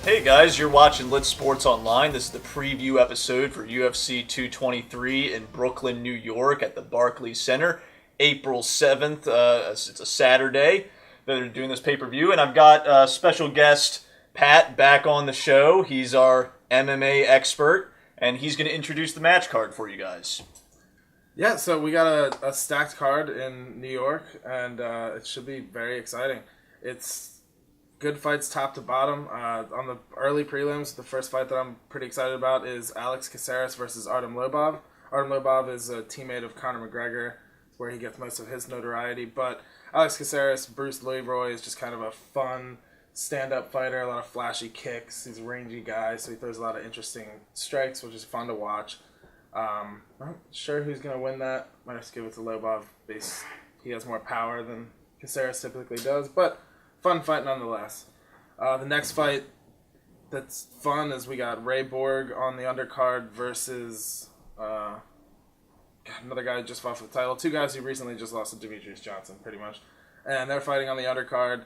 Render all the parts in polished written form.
Hey guys, you're watching Lit Sports Online. This is the preview episode for UFC 223 in Brooklyn, New York at the Barclays Center, April 7th. It's a Saturday that they're doing this pay-per-view, and I've got special guest Pat back on the show. He's our MMA expert, and he's going to introduce the match card for you guys. Yeah, so we got a stacked card in New York, and it should be very exciting. It's good fights top to bottom. On the early prelims, the first fight that I'm pretty excited about is Alex Caceres versus Artem Lobov. Artem Lobov is a teammate of Conor McGregor, where he gets most of his notoriety. But Alex Caceres, Bruce Leroy, is just kind of a fun stand-up fighter, a lot of flashy kicks. He's a rangy guy, so he throws a lot of interesting strikes, which is fun to watch. I'm not sure who's going to win that. Might have to give it to Lobov. He has more power than Caceres typically does, but fun fight nonetheless. The next fight that's fun is we got Ray Borg on the undercard versus another guy who just fought for the title. Two guys who recently just lost to Demetrius Johnson, pretty much. And they're fighting on the undercard.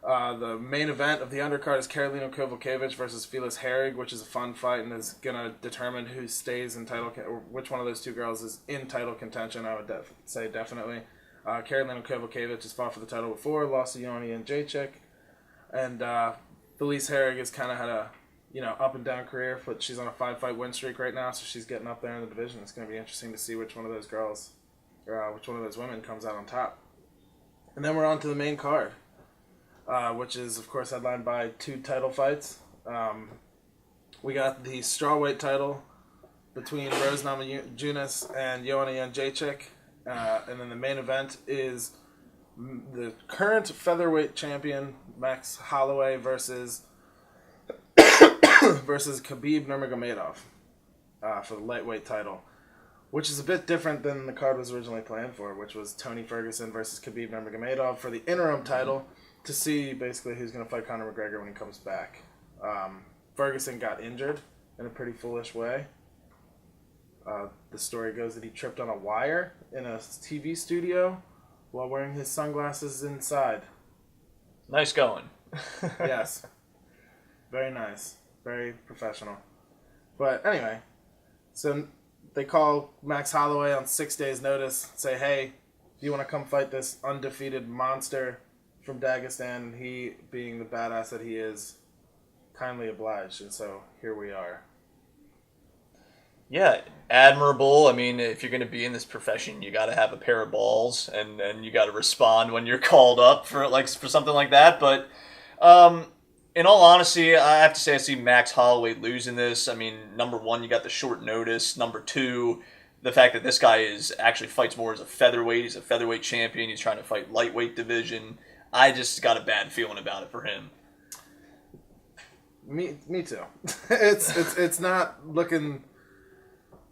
The main event of the undercard is Karolina Kowalkiewicz versus Felice Herrig, which is a fun fight and is going to determine who stays in title, or which one of those two girls is in title contention, I would say definitely. Karolina Kowalkiewicz has fought for the title before, lost to Joanna Jędrzejczyk, and Felice Herrig has kind of had a up and down career, but she's on a 5-fight win streak right now, so she's getting up there in the division. It's going to be interesting to see which one of those girls, or which one of those women comes out on top. And then we're on to the main card, which is of course headlined by two title fights. We got the strawweight title between Rose Namajunas and Joanna Jędrzejczyk. And then the main event is the current featherweight champion Max Holloway versus Khabib Nurmagomedov for the lightweight title, which is a bit different than the card was originally planned for, which was Tony Ferguson versus Khabib Nurmagomedov for the interim title to see basically who's going to fight Conor McGregor when he comes back. Ferguson got injured in a pretty foolish way. The story goes that he tripped on a wire in a TV studio while wearing his sunglasses inside. Nice going. Yes. Very nice. Very professional. But anyway, so they call Max Holloway on 6 days' notice, say, hey, do you want to come fight this undefeated monster from Dagestan? And he, being the badass that he is, kindly obliged. And so here we are. Yeah, admirable. I mean, if you're going to be in this profession, you got to have a pair of balls, and you got to respond when you're called up for something like that. But in all honesty, I have to say I see Max Holloway losing this. I mean, number one, you got the short notice. Number two, the fact that this guy actually fights more as a featherweight. He's a featherweight champion. He's trying to fight lightweight division. I just got a bad feeling about it for him. Me too. It's not looking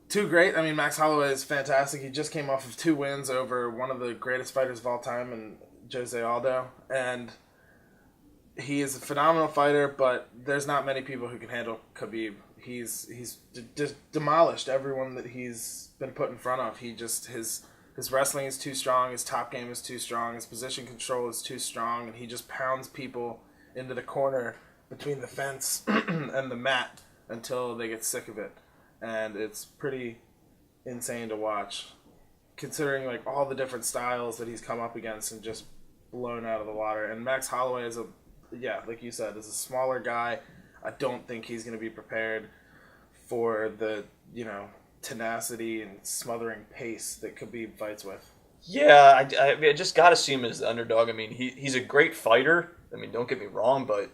too great. I mean, Max Holloway is fantastic. He just came off of 2 wins over one of the greatest fighters of all time in Jose Aldo. And he is a phenomenal fighter, but there's not many people who can handle Khabib. He's demolished everyone that he's been put in front of. His wrestling is too strong. His top game is too strong. His position control is too strong. And he just pounds people into the corner between the fence and the mat until they get sick of it. And it's pretty insane to watch, considering like all the different styles that he's come up against and just blown out of the water. And Max Holloway is like you said, is a smaller guy. I don't think he's going to be prepared for the tenacity and smothering pace that Khabib fights with. Yeah, I just got to see him as the underdog. I mean, he's a great fighter. I mean, don't get me wrong, but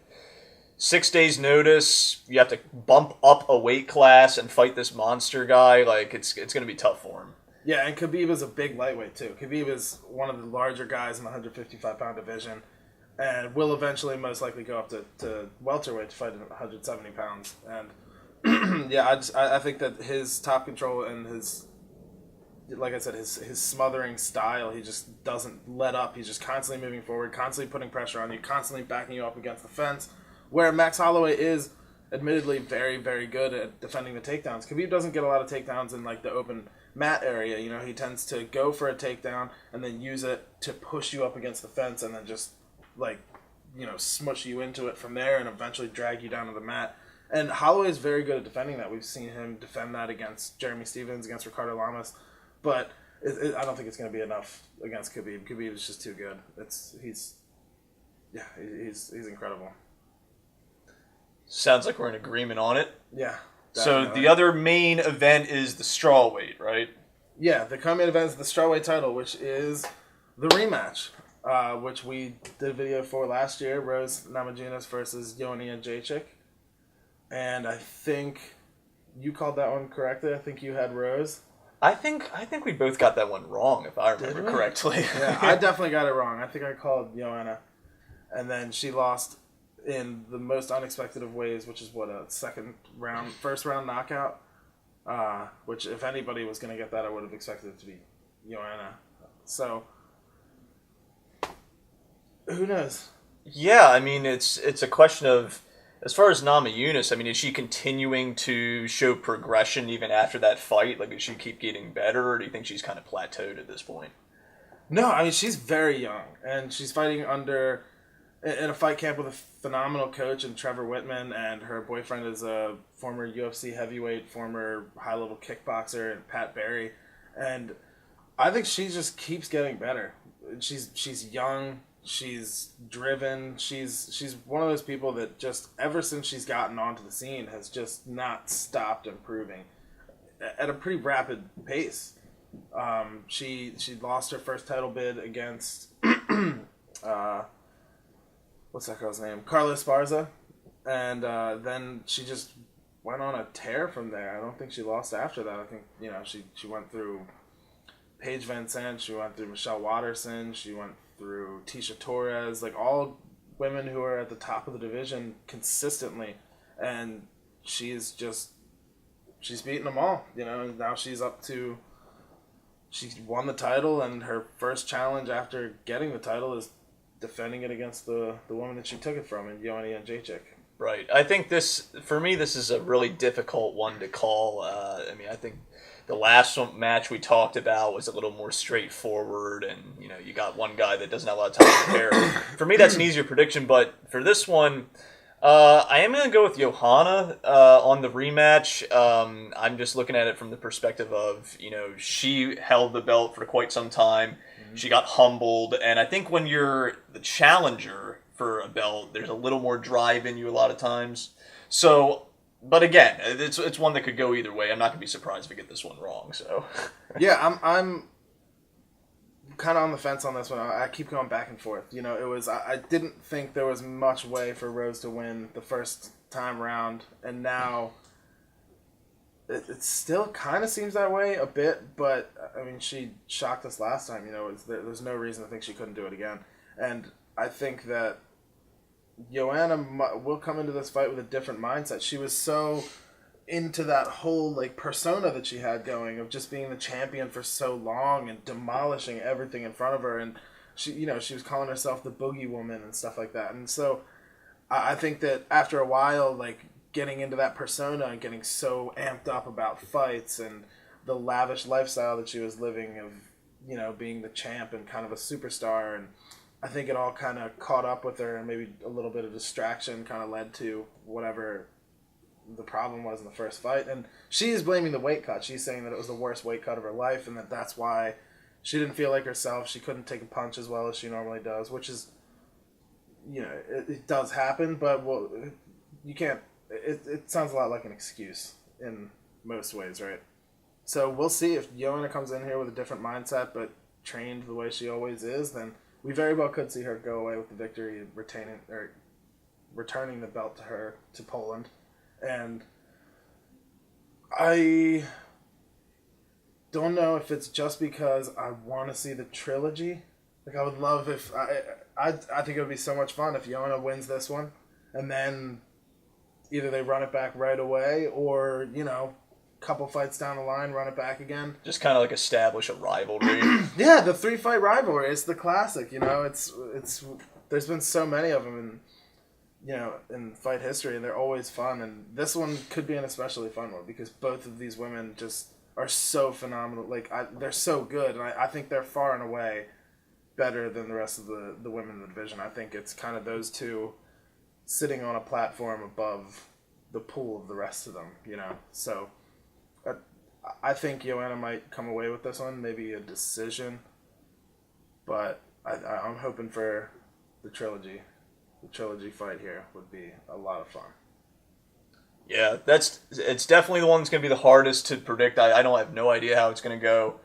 6 days notice, you have to bump up a weight class and fight this monster guy. Like, it's going to be tough for him. Yeah, and Khabib is a big lightweight, too. Khabib is one of the larger guys in the 155-pound division and will eventually most likely go up to welterweight to fight at 170 pounds. And, yeah, I think that his top control and his, like I said, his smothering style, he just doesn't let up. He's just constantly moving forward, constantly putting pressure on you, constantly backing you up against the fence. Where Max Holloway is admittedly very, very good at defending the takedowns. Khabib doesn't get a lot of takedowns in like the open mat area. He tends to go for a takedown and then use it to push you up against the fence and then just like smush you into it from there and eventually drag you down to the mat. And Holloway is very good at defending that. We've seen him defend that against Jeremy Stephens, against Ricardo Lamas, but I don't think it's going to be enough against Khabib. Khabib is just too good. He's incredible. Sounds like we're in agreement on it. Yeah. Definitely. So the other main event is the strawweight, right? Yeah, the co-main event is the strawweight title, which is the rematch, which we did a video for last year, Rose Namajunas versus Joanna Jędrzejczyk. And I think you called that one correctly. I think you had Rose. I think we both got that one wrong, if I remember correctly. Yeah, I definitely got it wrong. I think I called Joanna, and then she lost in the most unexpected of ways, which is a first round knockout. Which if anybody was going to get that, I would have expected it to be Joanna. So who knows? Yeah, I mean it's a question of, as far as Namajunas, I mean, is she continuing to show progression even after that fight? Like, does she keep getting better, or do you think she's kind of plateaued at this point? No, I mean, she's very young, and she's fighting in a fight camp with a phenomenal coach in Trevor Whitman, and her boyfriend is a former UFC heavyweight, former high-level kickboxer, and Pat Barry. And I think she just keeps getting better. She's young. She's driven. She's one of those people that just, ever since she's gotten onto the scene, has just not stopped improving at a pretty rapid pace. She lost her first title bid against what's that girl's name? Carla Esparza, and then she just went on a tear from there. I don't think she lost after that. I think she went through Paige VanZant, she went through Michelle Watterson, she went through Tisha Torres, like all women who are at the top of the division consistently, and she's beaten them all, and now she's won the title, and her first challenge after getting the title is defending it against the woman that she took it from, in Joanna Jędrzejczyk. Right. I think this is a really difficult one to call. I mean, I think the last match we talked about was a little more straightforward, and you got one guy that doesn't have a lot of time to prepare. For me, that's an easier prediction, but for this one, I am going to go with Johanna on the rematch. I'm just looking at it from the perspective of, she held the belt for quite some time. Mm-hmm. She got humbled, and I think when you're the challenger for a belt, there's a little more drive in you a lot of times. So, but again, it's one that could go either way. I'm not going to be surprised if I get this one wrong. So, yeah, I'm kind of on the fence on this one. I keep going back and forth. I didn't think there was much way for Rose to win the first time round, and now it still kind of seems that way a bit. But I mean, she shocked us last time. There's no reason to think she couldn't do it again, and I think that Joanna will come into this fight with a different mindset. She was so into that whole persona that she had going of just being the champion for so long and demolishing everything in front of her, and she was calling herself the boogie woman and stuff like that. And so I think that after a while, getting into that persona and getting so amped up about fights and the lavish lifestyle that she was living of being the champ and kind of a superstar, and I think it all kind of caught up with her, and maybe a little bit of distraction kind of led to whatever the problem was in the first fight. And she is blaming the weight cut. She's saying that it was the worst weight cut of her life, and that's why she didn't feel like herself. She couldn't take a punch as well as she normally does, which is, it does happen, but you can't. It sounds a lot like an excuse in most ways, right? So we'll see if Joanna comes in here with a different mindset, but trained the way she always is, then we very well could see her go away with the victory, returning the belt to Poland. And I don't know if it's just because I want to see the trilogy. I would love if I think it would be so much fun if Joanna wins this one, and then either they run it back right away, or couple fights down the line, run it back again. Just kind of establish a rivalry. Yeah, the 3-fight rivalry. It's the classic. It's there's been so many of them in fight history, and they're always fun. And this one could be an especially fun one because both of these women just are so phenomenal. They're so good, and I think they're far and away better than the rest of the women in the division. I think it's kind of those two sitting on a platform above the pool of the rest of them, you know. So I think Joanna might come away with this one, maybe a decision, but I'm hoping for the trilogy. The trilogy fight here would be a lot of fun. Yeah, it's definitely the one that's going to be the hardest to predict. I don't have no idea how it's going to go.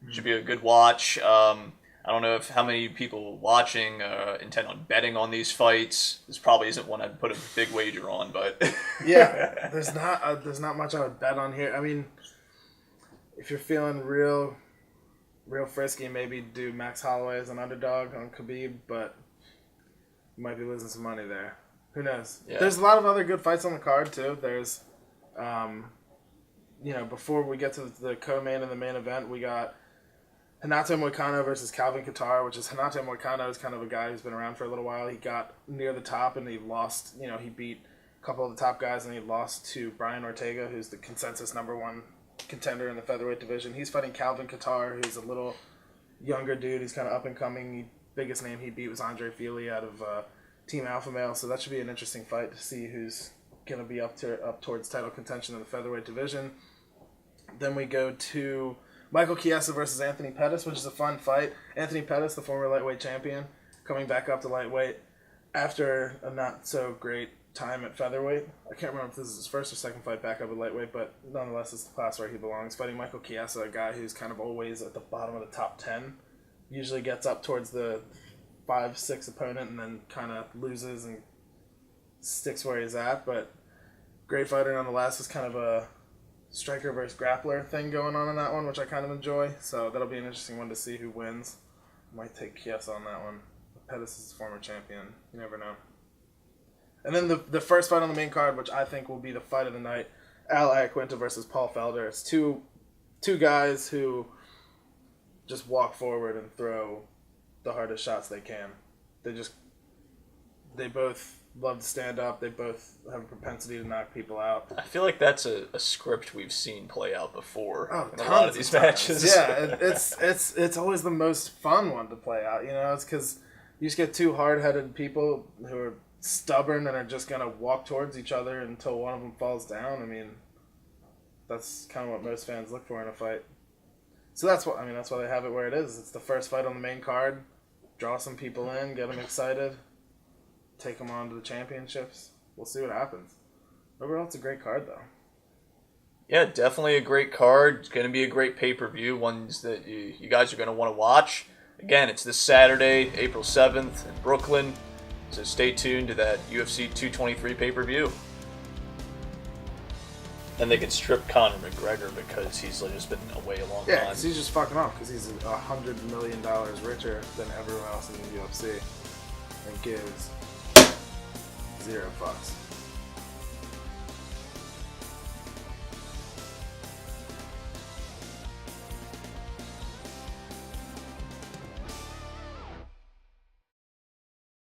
It should be a good watch. I don't know how many people watching intend on betting on these fights. This probably isn't one I'd put a big wager on, but yeah, there's not much I would bet on here. I mean, if you're feeling real frisky, maybe do Max Holloway as an underdog on Khabib, but you might be losing some money there. Who knows? Yeah. There's a lot of other good fights on the card too. There's, before we get to the co-main and the main event, we got Renato Moicano versus Calvin Kattar, which is Renato Moicano is kind of a guy who's been around for a little while. He got near the top and he lost. He beat a couple of the top guys and he lost to Brian Ortega, who's the consensus #1 contender in the featherweight division. He's fighting Calvin Kattar, who's a little younger dude. He's kind of up and coming. Biggest name he beat was Andre Fili out of Team Alpha Male, so that should be an interesting fight to see who's going to be up towards title contention in the featherweight division. Then we go to Michael Chiesa versus Anthony Pettis, which is a fun fight. Anthony Pettis, the former lightweight champion, coming back up to lightweight after a not so great time at featherweight. I can't remember if this is his first or second fight back up at lightweight, but nonetheless, it's the class where he belongs. Fighting Michael Chiesa, a guy who's kind of always at the bottom of the top 10, usually gets up towards the 5-6 opponent and then kind of loses and sticks where he's at, but great fighter nonetheless. It's kind of a striker versus grappler thing going on in that one, which I kind of enjoy, so that'll be an interesting one to see who wins. Might take Chiesa on that one. Pettis is a former champion. You never know. And then the first fight on the main card, which I think will be the fight of the night, Al Iaquinta versus Paul Felder. It's two guys who just walk forward and throw the hardest shots they can. They both love to stand up. They both have a propensity to knock people out. I feel like that's a script we've seen play out before in a lot of these matches. Yeah, it's always the most fun one to play out. It's because you just get two hard-headed people who are stubborn and are just going to walk towards each other until one of them falls down. I mean, that's kind of what most fans look for in a fight. So that's why they have it where it is. It's the first fight on the main card. Draw some people in, get them excited, take them on to the championships. We'll see what happens. Overall, it's a great card, though. Yeah, definitely a great card. It's going to be a great pay-per-view, ones that you guys are going to want to watch. Again, it's this Saturday, April 7th in Brooklyn. So stay tuned to that UFC 223 pay-per-view. And they can strip Conor McGregor because he's just been away a long time. Yeah, because he's just fucking off because he's $100 million richer than everyone else in the UFC and gives 0 fucks.